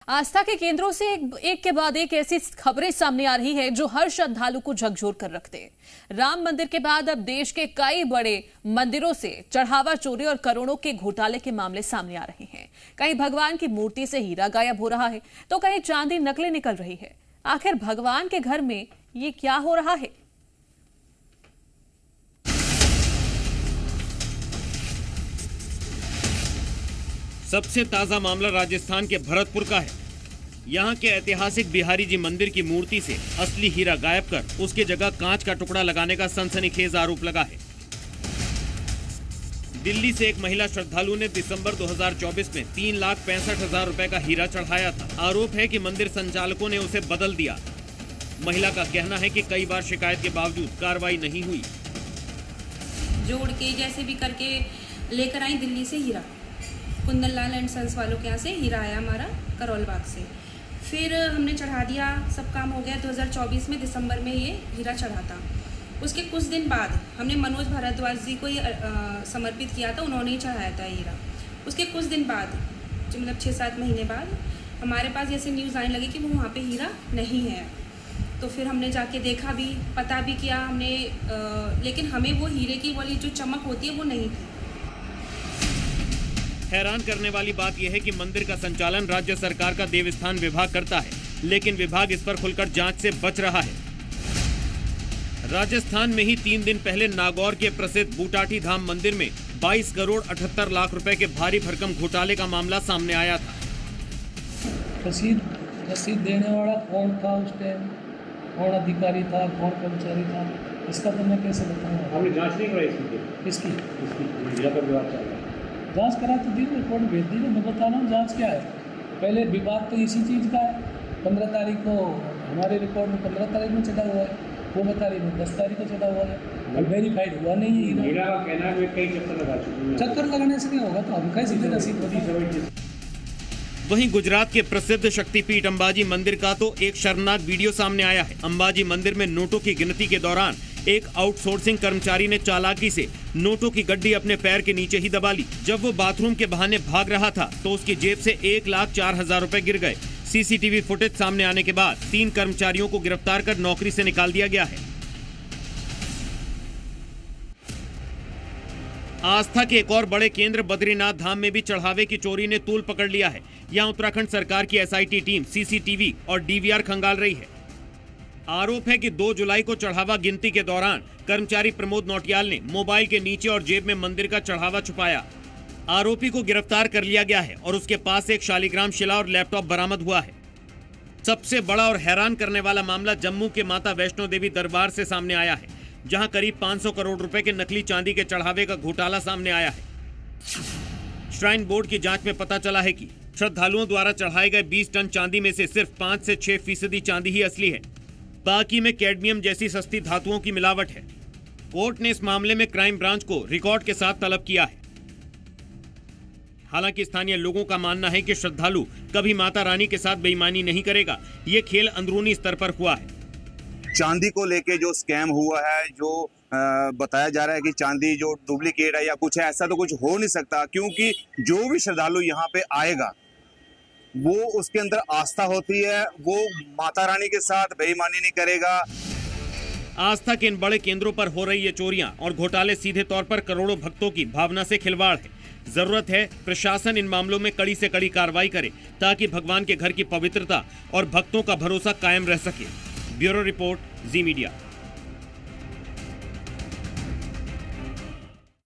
आस्था के केंद्रों से एक के बाद एक ऐसी खबरें सामने आ रही है जो हर श्रद्धालु को झकझोर कर रखते हैं। राम मंदिर के बाद अब देश के कई बड़े मंदिरों से चढ़ावा चोरी और करोड़ों के घोटाले के मामले सामने आ रहे हैं। कहीं भगवान की मूर्ति से हीरा गायब हो रहा है तो कहीं चांदी नकली निकल रही है। आखिर भगवान के घर में ये क्या हो रहा है? सबसे ताजा मामला राजस्थान के भरतपुर का है। यहाँ के ऐतिहासिक बिहारी जी मंदिर की मूर्ति से असली हीरा गायब कर उसकी जगह कांच का टुकड़ा लगाने का सनसनीखेज आरोप लगा है। दिल्ली से एक महिला श्रद्धालु ने दिसंबर 2024 में 3,65,000 रुपए का हीरा चढ़ाया था। आरोप है कि मंदिर संचालकों ने उसे बदल दिया। महिला का कहना है कि कई बार शिकायत के बावजूद कार्रवाई नहीं हुई। जोड़ के जैसे भी करके लेकर आई दिल्ली से हीरा, कुंदन लाल एंड सन्स वालों के यहाँ से हीरा आया हमारा करोल बाग से। फिर हमने चढ़ा दिया, सब काम हो गया। 2024 में दिसंबर में ये हीरा चढ़ा था। उसके कुछ दिन बाद हमने मनोज भारद्वाज जी को ये समर्पित किया था, उन्होंने ही चढ़ाया था हीरा। उसके कुछ दिन बाद मतलब 6-7 महीने बाद हमारे पास ऐसे न्यूज़ आने लगी कि वो वहाँ पे हीरा नहीं है। तो फिर हमने जाके देखा भी, पता भी किया हमने, लेकिन हमें वो हीरे की वाली जो चमक होती है वो नहीं थी। हैरान करने वाली बात यह है कि मंदिर का संचालन राज्य सरकार का देवस्थान विभाग करता है, लेकिन विभाग इस पर खुलकर जांच से बच रहा है। राजस्थान में ही 3 दिन पहले नागौर के प्रसिद्ध बूटाटी धाम मंदिर में 22 करोड़ 78 लाख रुपए के भारी भरकम घोटाले का मामला सामने आया था। रसीद देने वाला कौन था उस टाइम, कौन अधिकारी था, कौन कर्मचारी था, इसका तो मैं कैसे बताऊंगा। हमने जांच नहीं कराई इसकी जिला पर विवाद चल रहा है। जांच करा तो दी, रिपोर्ट भेज दी। मैं बता रहा हूँ जांच क्या है। पहले विवाद तो इसी चीज़ का है। 15 तारीख को हमारी रिपोर्ट में 15 तारीख में चढ़ा हुआ है, 15 तारीख में 10 तारीख को चढ़ा हुआ है, और वेरीफाइड हुआ नहीं है। हीरा का कहना है कई चक्कर लगा चुके हैं। चक्कर लगाने से नहीं होगा तो हम कैसे रसीद होती। वहीं गुजरात के प्रसिद्ध शक्तिपीठ अंबाजी मंदिर का तो एक शर्मनाक वीडियो सामने आया है। अंबाजी मंदिर में नोटों की गिनती के दौरान एक आउटसोर्सिंग कर्मचारी ने चालाकी से नोटों की गड्डी अपने पैर के नीचे ही दबा ली। जब वो बाथरूम के बहाने भाग रहा था तो उसकी जेब से 1,04,000 रुपए गिर गए। सीसीटीवी फुटेज सामने आने के बाद 3 कर्मचारियों को गिरफ्तार कर नौकरी से निकाल दिया गया है। आस्था के एक और बड़े केंद्र बद्रीनाथ धाम में भी चढ़ावे की चोरी ने तूल पकड़ लिया है। यहाँ उत्तराखंड सरकार की एसआईटी टीम सीसीटीवी और डीवीआर खंगाल रही है। आरोप है कि 2 जुलाई को चढ़ावा गिनती के दौरान कर्मचारी प्रमोद नौटियाल ने मोबाइल के नीचे और जेब में मंदिर का चढ़ावा छुपाया। आरोपी को गिरफ्तार कर लिया गया है और उसके पास से एक शालिग्राम शिला और लैपटॉप बरामद हुआ है। सबसे बड़ा और हैरान करने वाला मामला जम्मू के माता वैष्णो देवी दरबार से सामने आया है, जहां करीब 500 करोड़ रुपए के नकली चांदी के चढ़ावे का घोटाला सामने आया है। श्राइन बोर्ड की जांच में पता चला है कि श्रद्धालुओं द्वारा चढ़ाए गए 20 टन चांदी में से सिर्फ 5 से 6% चांदी ही असली है। बाकी में कैडमियम जैसी सस्ती धातुओं की मिलावट है। कोर्ट ने इस मामले में क्राइम ब्रांच को रिकॉर्ड के साथ तलब किया है। हालांकि स्थानीय लोगों का मानना है कि श्रद्धालु कभी माता रानी के साथ बेईमानी नहीं करेगा। ये खेल अंदरूनी स्तर पर हुआ है। चांदी को लेके जो स्कैम हुआ है, जो बताया जा रहा है कि चांदी जो डुप्लीकेट है या कुछ है, ऐसा तो कुछ हो नहीं सकता, क्योंकि जो भी श्रद्धालु यहाँ पे आएगा वो उसके अंदर आस्था होती है, वो माता रानी के साथ बेईमानी नहीं करेगा। आस्था के इन बड़े केंद्रों पर हो रही ये चोरियां और घोटाले सीधे तौर पर करोड़ों भक्तों की भावना से खिलवाड़ है। जरूरत है प्रशासन इन मामलों में कड़ी से कड़ी कार्रवाई करे ताकि भगवान के घर की पवित्रता और भक्तों का भरोसा कायम रह सके। ब्यूरो रिपोर्ट, जी मीडिया।